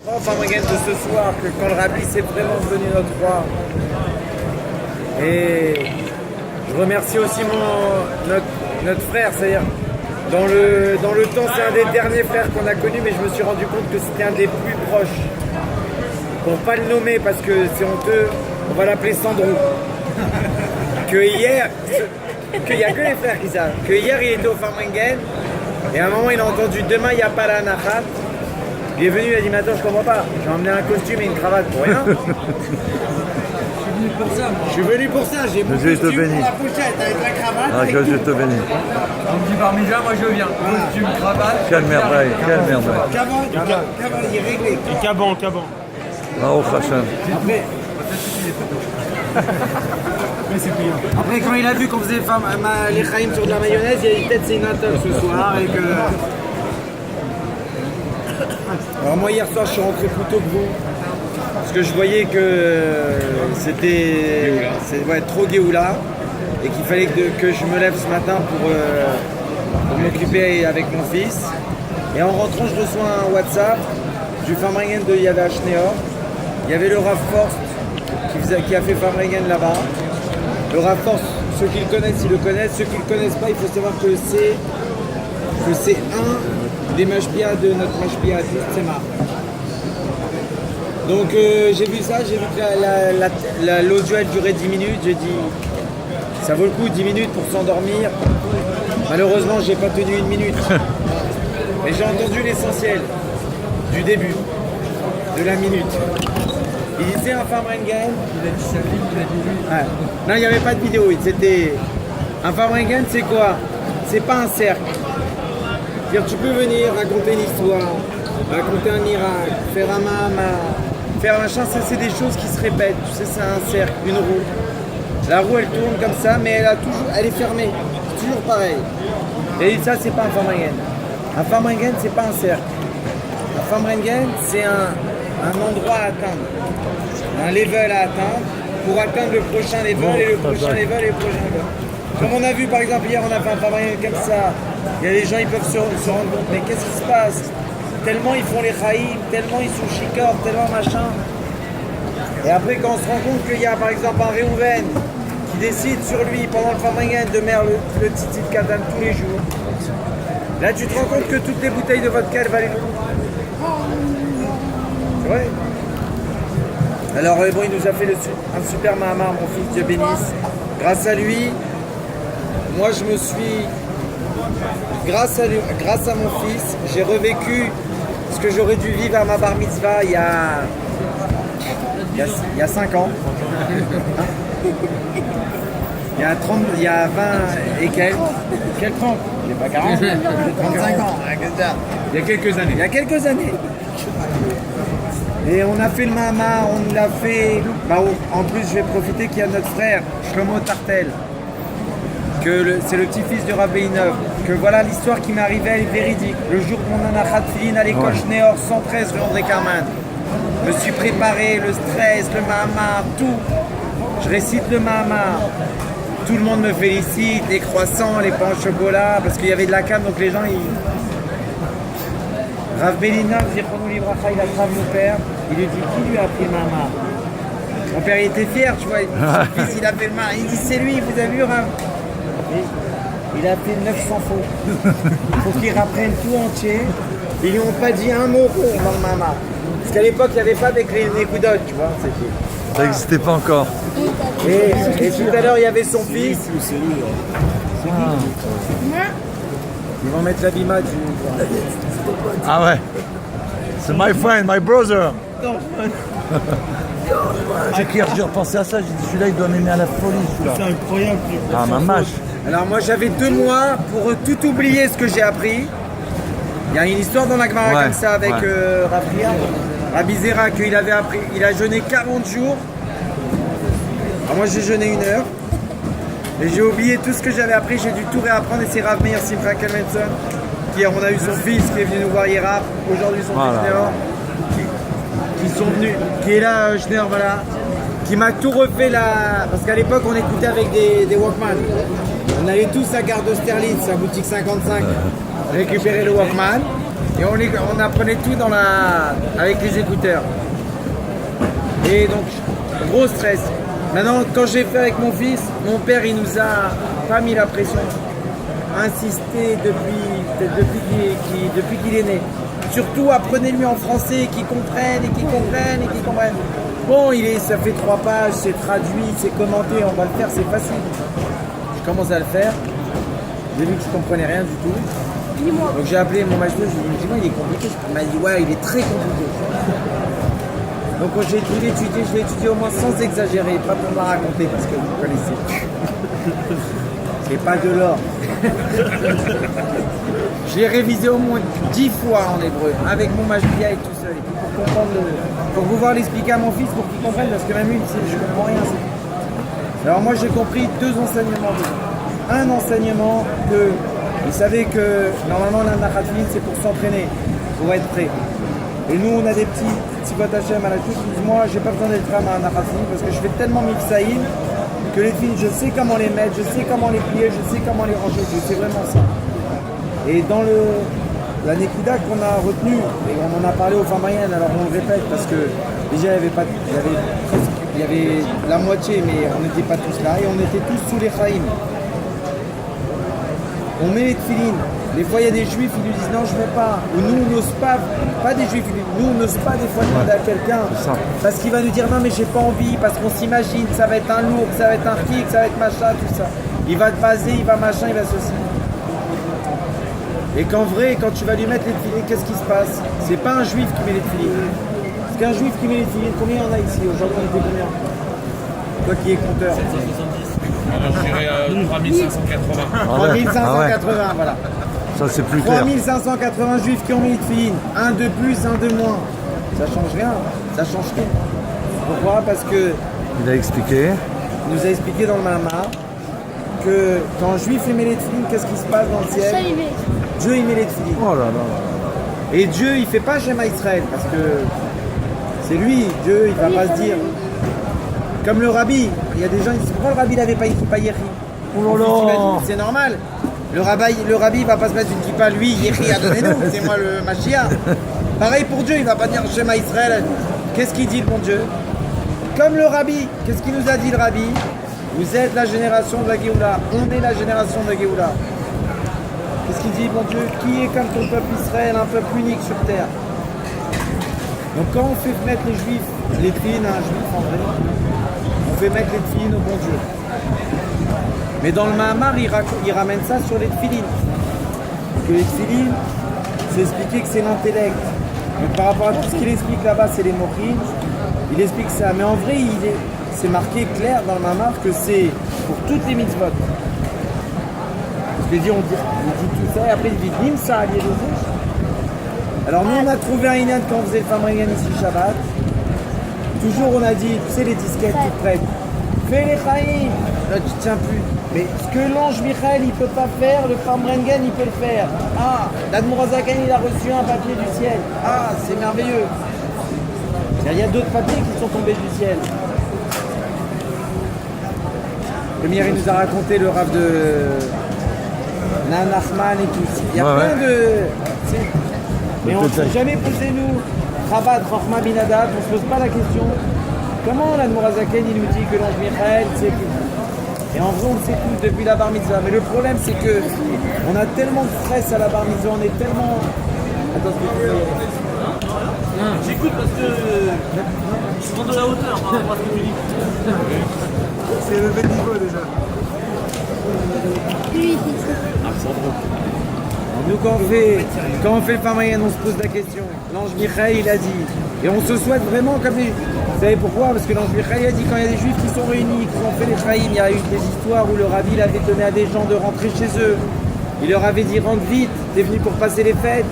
Enfin, regarde de ce soir que quand le Rabbi s'est vraiment devenu notre roi. Et je remercie aussi notre frère, c'est-à-dire dans le temps c'est un des derniers frères qu'on a connu, mais je me suis rendu compte que c'était un des plus proches. Pour pas le nommer parce que c'est honteux, on va l'appeler Sandro. Qu'il n'y a que les frères qui savent. Que hier il était au Farmringen et à un moment il a entendu demain il n'y a pas la Nachat. Il est venu, il a dit mais attends je comprends pas, j'ai emmené un costume et une cravate pour rien. Je suis venu pour ça, j'ai mon costume pour la pochette avec la cravate. Ah, que Dieu te bénisse. On me dit Parmesan, moi je viens. Costume, cravate. Quelle merveille, quelle merveille. Cavalier réglé. Et Caban. Baruch Hashem. Après quand il a vu qu'on faisait les chaïms sur de la mayonnaise, il a dit peut-être c'est une attaque ce soir et que... Alors moi hier soir je suis rentré plus tôt que vous. Parce que je voyais que c'était trop Géoula et qu'il fallait que je me lève ce matin pour m'occuper avec mon fils. Et en rentrant, je reçois un WhatsApp du Farmringen de Yad HaShneor. Il y avait le Rav Forst qui a fait Farmringen là-bas. Le Rav Forst, ceux qui le connaissent, ils le connaissent. Ceux qui ne le connaissent pas, il faut savoir que c'est un des mashpia de notre mashpia à tous, Tzemar. Donc j'ai vu ça, j'ai vu que l'audio elle durait 10 minutes, j'ai dit ça vaut le coup 10 minutes pour s'endormir. Malheureusement j'ai pas tenu une minute. Mais j'ai entendu l'essentiel du début, de la minute. Il disait un Farmringen. Il a dit sa vie, il a dit lui. Ouais. Non, il n'y avait pas de vidéo, c'était. Un Farmringen c'est quoi? C'est pas un cercle. C'est-à-dire tu peux venir raconter une histoire, raconter un miracle, faire un mama. Faire machin, ça c'est des choses qui se répètent, tu sais, c'est un cercle, une roue. La roue elle tourne comme ça, mais elle est fermée, c'est toujours pareil. Et ça c'est pas un Farmringen. Un Farmringen c'est pas un cercle. Un Farmringen c'est un endroit à atteindre, un level à atteindre pour atteindre le prochain level et le prochain level et le prochain level. Comme on a vu par exemple hier, on a fait un Farmringen comme ça, il y a des gens ils peuvent se rendre compte, mais qu'est-ce qui se passe? Tellement ils font les chaïm, tellement ils sont chicors, tellement machin. Et après quand on se rend compte qu'il y a par exemple un Réhouven qui décide sur lui pendant le Farmringen de mettre le titi de Katan tous les jours, là tu te rends compte que toutes les bouteilles de vodka elles valent le coup. C'est vrai. Alors bon il nous a fait un super mahamar, mon fils, Dieu bénisse. Grâce à lui, moi je me suis... Grâce à mon fils, j'ai revécu ce que j'aurais dû vivre à ma bar mitzvah il y a 5 ans. Il y a 20 et quelques. Quel 30? J'ai pas 40, j'ai 35 ans. Il y a quelques années. Et on a fait le Mahama, on l'a fait. En plus, je vais profiter qu'il y a notre frère, Shlomo Tartel. C'est le petit-fils de Rav Beinov, que voilà l'histoire qui m'est arrivée, elle est véridique. Le jour de mon anachat filine à l'école Schneor 113 rue André Carman, je me suis préparé, le stress, le mahamar, tout. Je récite le mahamar. Tout le monde me félicite, les croissants, les pains au chocolat, parce qu'il y avait de la canne, donc les gens, Rav Beinov, Zichrono Livracha, il attrape mon père, il lui dit qui lui a appris le mahamar. Mon père il était fier, tu vois, son fils il a fait le mahamar, il dit c'est lui, vous avez vu Rav? Il a fait 900 fautes. Il faut qu'ils rapprennent tout entier. Ils lui ont pas dit un mot pour dans le mama. Parce qu'à l'époque, il n'y avait pas des Nekudot, tu vois. Ça n'existait pas encore. Et tout à l'heure, il y avait son fils. Ils vont mettre l'abima du... Ah ouais. C'est my friend, my brother. C'est qu'hier, j'ai repensé à ça, j'ai dit celui-là il doit m'aimer à la folie celui-là. C'est incroyable. Ah ma mâche. Alors moi j'avais 2 mois pour tout oublier ce que j'ai appris. Il y a une histoire dans la Gemara comme ça avec Rabbi Zera qu'il avait appris. Il a jeûné 40 jours. Alors moi j'ai jeûné 1 heure. Et j'ai oublié tout ce que j'avais appris, j'ai dû tout réapprendre et c'est Rav Meir Simcha Kalmenson. Hier on a eu son fils qui est venu nous voir hier, aujourd'hui son fils Néor. Qui sont venus, qui est là, Schneer, voilà, qui m'a tout refait là, parce qu'à l'époque on écoutait avec des Walkman. On allait tous à Gare d'Austerlitz, à boutique 55, récupérer le Walkman. Et on apprenait tout avec les écouteurs. Et donc, gros stress. Maintenant, quand j'ai fait avec mon fils, mon père, il nous a pas mis la pression. Insisté depuis qu'il est né. Surtout, apprenez-lui en français, qu'il comprenne et qu'il comprenne et qu'il comprenne. Bon, ça fait 3 pages, c'est traduit, c'est commenté, on va le faire, c'est facile. Je commence à le faire. J'ai vu que je comprenais rien du tout. Donc j'ai appelé mon maître, je lui ai dit, dis-moi, il est compliqué. Il m'a dit, ouais, il est très compliqué. Donc quand j'ai tout étudié, je l'ai étudié au moins sans exagérer, pas pour me la raconter parce que vous connaissez. C'est pas de l'or. Je l'ai révisé au moins 10 fois en hébreu, avec mon Majbia et tout seul. Et puis pour comprendre pour pouvoir l'expliquer à mon fils pour qu'il comprenne, parce que même lui, je comprends rien. Alors moi j'ai compris 2 enseignements dedans. Un enseignement que vous savez que normalement l'Anachat Tefillin c'est pour s'entraîner, pour être prêt. Et nous on a des petits Tzivot Hashem à la chute qui disent moi j'ai pas besoin d'être prêt à Anachat Tefillin parce que je fais tellement Mifsaïm que les filles je sais comment les mettre, je sais comment les plier, je sais comment les ranger, je sais vraiment ça. Et dans la Nekuda qu'on a retenue, et on en a parlé aux femmes moyennes, alors on le répète parce que déjà il y avait la moitié mais on n'était pas tous là et on était tous sous les Chaïm. On met les tefilines. Des fois, il y a des juifs qui lui disent non, je ne mets pas. Ou nous, on n'ose pas. Pas des juifs, nous, on n'ose pas des fois demander à quelqu'un. Parce qu'il va nous dire non, mais j'ai pas envie. Parce qu'on s'imagine, ça va être un lourd, ça va être un kick, ça va être machin, tout ça. Il va te baser, il va machin, il va ceci. Et qu'en vrai, quand tu vas lui mettre les tefilines, qu'est-ce qui se passe? C'est pas un juif qui met les tefilines. Parce qu'un juif qui met les tefilines, combien il y en a ici? Aujourd'hui, on était combien? Toi qui es compteur. 770. Alors, je dirais 3580. 3580, voilà. Ça, c'est plus clair. 3580 juifs qui ont mis les tefilines. Un de plus, un de moins. Ça change rien. Ça change tout. Pourquoi? Parce que il a expliqué. Il nous a expliqué dans le Mahama que quand un juif met les tefilines, qu'est-ce qui se passe dans le ciel? Dieu il met les tefilines. Oh là là. Et Dieu il fait pas Shema Israël parce que c'est lui, Dieu il va pas se dire. Comme le rabbi, il y a des gens qui disent pourquoi le rabbi n'avait pas une kippa Yeri? Oh là là. C'est normal. Le rabbi il va pas se mettre une kippa, lui, Yeri a donné nous, c'est moi le Mashiach. Pareil pour Dieu, il va pas dire Shema Israël. Qu'est-ce qu'il dit le bon Dieu? Comme le rabbi, qu'est-ce qu'il nous a dit le rabbi? Vous êtes la génération de la Géoula, on est la génération de la Géoula. Qu'est-ce qu'il dit mon Dieu? Qui est comme ton peuple Israël, un peuple unique sur terre? Donc quand on fait mettre les juifs, les tefilines à un juif en vrai, on fait mettre les tefilines au bon Dieu. Mais dans le Mahamar, il ramène ça sur les tefilines. Que les tefilines, c'est expliqué que c'est l'intellect. Donc par rapport à tout ce qu'il explique là-bas, c'est les mochim, il explique ça. Mais en vrai, c'est marqué clair dans le Mahamar que c'est pour toutes les mitzvot. Parce qu'il dit, on dit tout ça, et après il dit Nimsa al Yerush. Alors nous on a trouvé un inyan quand on faisait le Famregan ici Shabbat. Toujours on a dit, tu sais les disquettes toutes prêtes. Fais les Chaïm. Là tu tiens plus. Mais ce que l'ange Michael il peut pas faire, le Famregan il peut le faire. Ah, l'Admorazaken il a reçu un papier du ciel. Ah, c'est merveilleux. Il y a d'autres papiers qui sont tombés du ciel. Le Mir il nous a raconté le rave de Nanachman et tout. Il y a plein de. Mais on ne s'est jamais posé, nous, Rabat, Rahma Binadab, on ne se pose pas la question comment l'Admorazaken il nous dit que l'ange Michael, c'est qui? Et en vrai, on le sait tous depuis la bar mitzvah. Mais le problème, c'est que on a tellement de stress à la bar mitzvah, on est tellement. Attends, j'écoute parce que je prends de la hauteur par rapport à ce que tu dis. c'est le même niveau déjà. Nous, quand on fait le Famayan, on se pose la question. L'ange Michael, il a dit. Et on se souhaite vraiment comme les. Vous savez pourquoi? Parce que l'ange Michael a dit quand il y a des juifs qui sont réunis, qui ont fait les Chaïm, il y a eu des histoires où le rabbi il avait donné à des gens de rentrer chez eux. Il leur avait dit rentre vite, t'es venu pour passer les fêtes.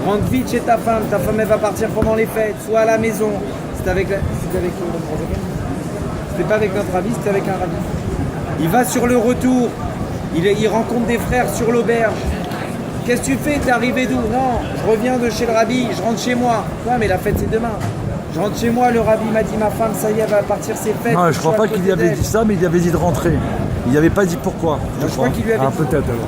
Rentre vite chez ta femme elle va partir pendant les fêtes, soit à la maison. C'était avec C'était pas avec notre rabbi, c'était avec un rabbi. Il va sur le retour, il rencontre des frères sur l'auberge. Qu'est-ce que tu fais? T'es arrivé d'où? Non, je reviens de chez le rabbi, je rentre chez moi. Ouais, mais la fête c'est demain. Je rentre chez moi, le rabbi m'a dit ma femme, ça y est, elle va partir ses fêtes. Non, je crois pas qu'il lui avait dit ça, mais il avait dit de rentrer. Il n'avait pas dit pourquoi. Je crois qu'il lui avait dit. Peut-être alors.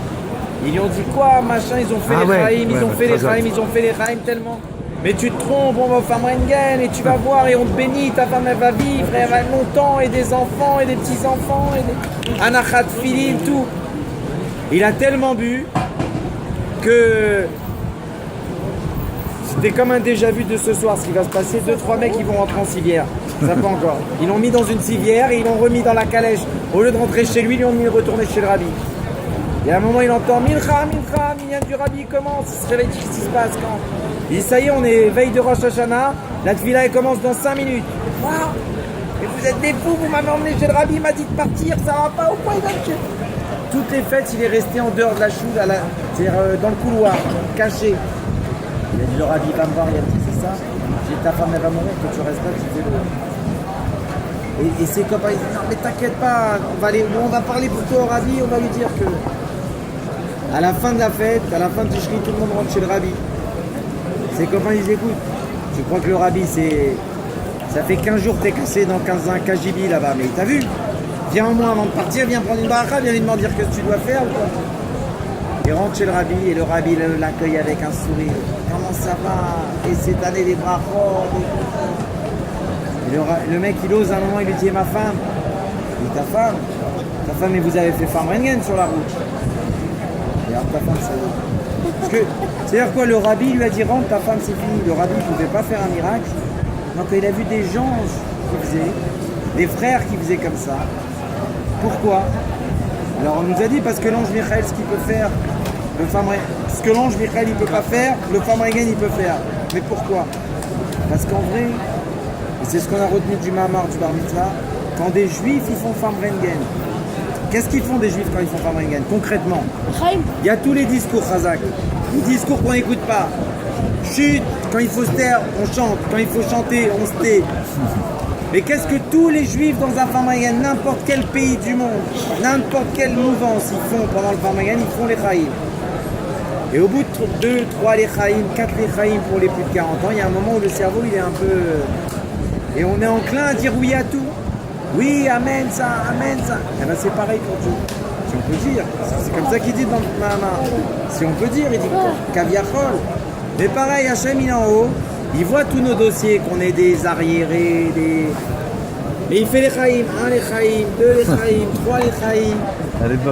Ils lui ont dit quoi, machin, ils ont fait Ah les ouais, Chaim, ils ouais, ont fait les très Chaim, ils ont fait les Chaim tellement. Mais tu te trompes, on va au Famrengen et tu vas voir et on te bénit, ta femme elle va vivre et elle va longtemps et des enfants et des petits-enfants et des anachat filin, tout. Il a tellement bu que c'était comme un déjà-vu de ce soir, ce qui va se passer. 2-3 mecs qui vont rentrer en civière. Ça pas encore. Ils l'ont mis dans une civière et ils l'ont remis dans la calèche. Au lieu de rentrer chez lui, ils l'ont mis retourner chez le rabbi. Et à un moment, il entend Mincha, Mincha, Minyan du rabbi commence. Il se réveille, qu'est-ce qui se passe quand? Il dit ça y est, on est veille de Rosh Hashanah. La tefila elle commence dans 5 minutes. Waouh! Mais vous êtes des fous, vous m'avez emmené chez le rabbi, il m'a dit de partir, ça va pas ou quoi? Il va me tuer. Toutes les fêtes, il est resté en dehors de la choude, c'est-à-dire dans le couloir, caché. Il a dit le rabbi va me voir, il a dit c'est ça. J'ai dit ta femme elle va mourir, que tu restes là, tu fais le. Et ses copains ils disent non mais t'inquiète pas, on va parler pour toi au rabbi, on va lui dire que à la fin de la fête, à la fin de Tishri, tout le monde rentre chez le rabbi. Ses copains ils écoutent. Tu crois que le rabbi ça fait 15 jours que t'es cassé dans un KGB là-bas, mais t'as vu? Viens au moins avant de partir, viens prendre une baraka, viens lui demander ce que tu dois faire ou quoi. Il rentre chez le rabbi et le rabbi l'accueille avec un sourire. Comment ça va? Et cette année les bras forts. Et le mec il ose à un moment, il lui dit ma femme. Il dit ta femme et vous avez fait Famrengen sur la route. Et alors ta femme ça y est. Parce que c'est-à-dire quoi, le rabbi lui a dit rentre ta femme c'est fini. Le rabbi ne pouvait pas faire un miracle. Donc il a vu des gens qui faisaient, des frères qui faisaient comme ça. Pourquoi? Alors on nous a dit parce que l'ange Michael ce qu'il peut faire, ce que l'ange Michael il peut pas faire, le Famrengen il peut faire. Mais pourquoi? Parce qu'en vrai, et c'est ce qu'on a retenu du Mahamar du Bar Mitzvah, quand des juifs ils font Famrengen, qu'est-ce qu'ils font des juifs quand ils font Famrengen concrètement? Il y a tous les discours Chazak, les discours qu'on n'écoute pas. Chut, quand il faut se taire, on chante, quand il faut chanter, on se tait. Mais qu'est-ce que tous les juifs dans un Famrengen, n'importe quel pays du monde, n'importe quelle mouvance ils font pendant le Famrengen, ils font les Chaïm. Et au bout de 2, 3 les Chaïm, 4 les Chaïm pour les plus de 40 ans, il y a un moment où le cerveau il est un peu... Et on est enclin à dire oui à tout. Oui, amen ça, amen ça. Et bien c'est pareil pour tout. Si on peut dire, c'est comme ça qu'il dit dans le Mahamar. Si on peut dire, il dit Kaviachol. Mais pareil, Hachem il est en haut. Il voit tous nos dossiers, qu'on est des arriérés, des... Mais il fait les Chaïm, 1 les Chaïm, 2 les Chaïm, 3 les Chaïm.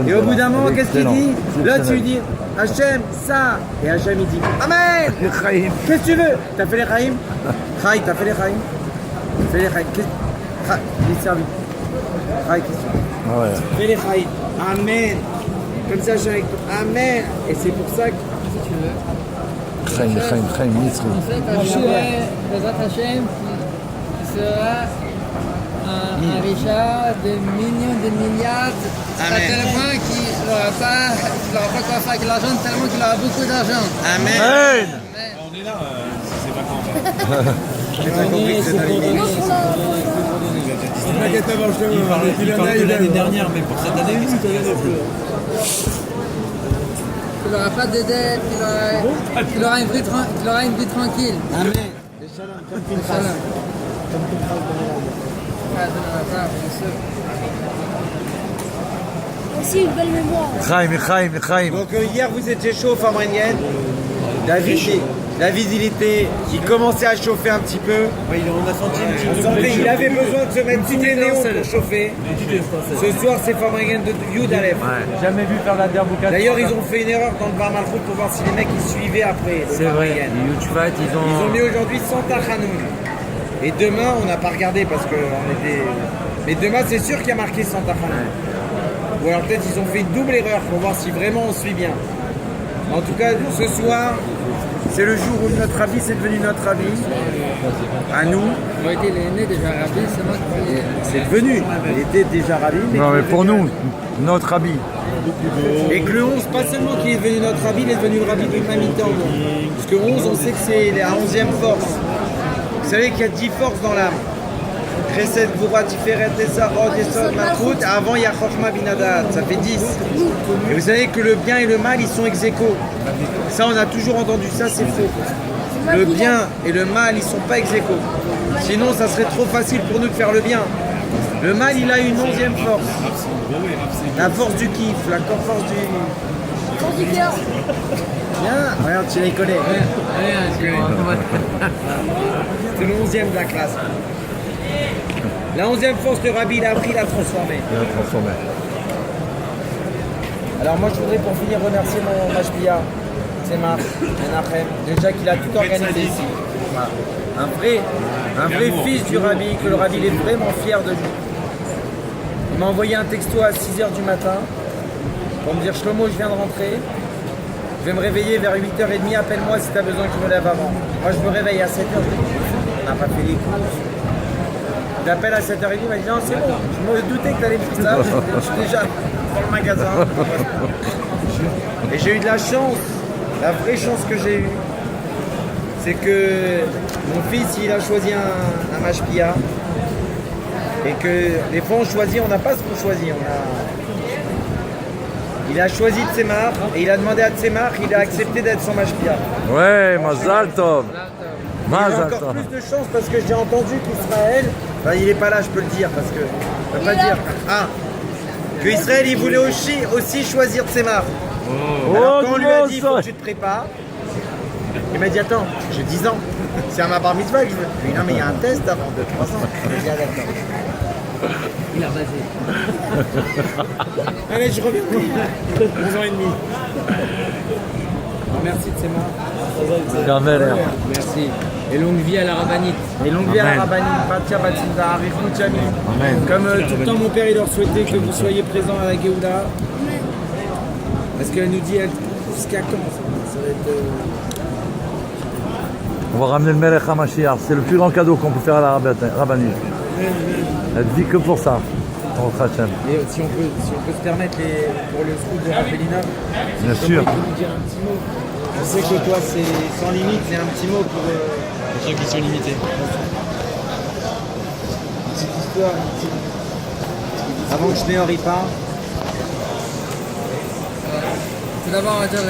Et au bout d'un moment, qu'est-ce qu'il dit? Là, tu lui dis, Hachem, ça. Et Hachem, il dit, Amen. Qu'est-ce que tu veux? T'as fait les Chaïm? Chaïm, t'as fait les Chaïm? Fais les Chaïm. Il est servi. Chaïm, qu'est-ce que tu veux? Fais les Chaïm. Amen. Comme ça, Hachem, Amen. Et c'est pour ça que, si tu veux... Chaim, Yitzri. En fait, Bezrat Hashem, qui sera un Richard de millions de milliards, à tel point qu'il n'aura pas quoi faire avec l'argent, tellement qu'il aura beaucoup d'argent. Amen. On est là, c'est pas J'ai pas compris que c'était Il parlait de l'année dernière, mais pour cette année, Il n'aura pas de dette, qu'il aura une vie tranquille. Amen. Et shalom, comme une phrase. Comme une phrase de Ah, ça n'aura pas, bien sûr. Aussi une belle mémoire. Chaim. Donc hier vous étiez chaud au Famrengen. La visibilité, il commençait à chauffer un petit peu. on a senti une On sentait qu'il avait besoin de se mettre toutes les néons pour chauffer. Ce soir c'est Famrengen de Yud Aleph. Jamais vu faire la derbouka. D'ailleurs ils ont fait une erreur dans le bar Malchout pour voir si les mecs ils suivaient après. C'est vrai, les Youtubers, Ils ont mis aujourd'hui Santa Hanoun. Et demain on n'a pas regardé parce que on était... Mais demain c'est sûr qu'il y a marqué Santa Hanoun. Ou alors peut-être ils ont fait une double erreur pour voir si vraiment on suit bien. En tout cas ce soir c'est le jour où notre rabbi c'est devenu notre rabbi. À nous. Moi, il est né déjà rabbi, c'est moi qui C'est devenu. Il était déjà rabbi. Non, mais pour nous, notre habit. Et que le 11, pas seulement qu'il est devenu notre rabbi, il est devenu le rabbi de l'humanité en nous. Parce que 11, on sait que c'est la 11e force. Vous savez qu'il y a 10 forces dans l'âme. Chesed, Gvura, Tiferet, Esa, Od, Yesod, Malchut. Avant, il y a Chochma, Binadat. Ça fait 10. Et vous savez que le bien et le mal, ils sont ex aequo. Ça, on a toujours entendu ça, c'est faux. Le bien et le mal, ils sont pas ex aequo. Sinon, ça serait trop facile pour nous de faire le bien. Le mal, il a une 11e force. La force du kiff, la force Sans du cœur. Bien, regarde, tu les connais. C'est le 11e de la classe. La 11e force de Rabbi, il a appris, il a transformé. Il a transformé. Alors moi je voudrais pour finir remercier mon Mashpia, Tzemach, Menachem, déjà qu'il a tout organisé ici. Voilà. Un vrai fils du Rabbi, que le Rabbi il est vraiment fier de lui. Il m'a envoyé un texto à 6h du matin pour me dire Shlomo, je viens de rentrer. Je vais me réveiller vers 8h30, appelle-moi si tu as besoin que je me lève avant. Moi je me réveille à 7h, on n'a pas fait les courses. Il appelle à 7h30, il m'a dit non c'est bon, je me doutais que tu allais me dire ça, je suis déjà dans le magasin. Et j'ai eu de la chance, la vraie chance que j'ai eue, c'est que mon fils il a choisi un Mashpia et que des fois on choisit, on n'a pas ce qu'on choisit. Il a choisi Tzemach et il a demandé à Tzemach, il a accepté d'être son Mashpia. Ouais, Mazal Tov. Il a Mazal encore Tov. plus de chance parce que j'ai entendu qu'Israël, enfin, il n'est pas là, je peux le dire parce que je peux pas dire. Ah, que Israël il voulait aussi choisir Tzemach. Alors quand on lui a dit il faut que tu te prépares, il m'a dit attends, j'ai 10 ans, c'est à ma bar mitzvah que je veux. Je lui ai dit non mais il y a un test avant 2-3 ans. Il a dit ah, d'accord. Il a basé. Allez je reviens. 11 ans et demi. Alors, merci Tzemach. Gamer. Merci. Et longue vie à la rabbinite. Et longue vie à la Amen. rabbinite, Batia Batinda, Arichut Yamim. Amen. Comme tout le temps mon père il leur souhaitait que vous soyez présents à la Géoula. Parce qu'elle nous dit jusqu'à quand ça va être. On va ramener le Melech HaMashiach. C'est le plus grand cadeau qu'on peut faire à la rabbinite. Elle vit que pour ça. On Hachem. Et si on peut se permettre pour le scout de Raphaëlina, Bien si sûr. tu peux nous dire un petit mot. Je sais que toi c'est sans limite, c'est un petit mot pour ceux qui sont limités. Une petite histoire, avant que je n'ai pas. Tout d'abord, on va dire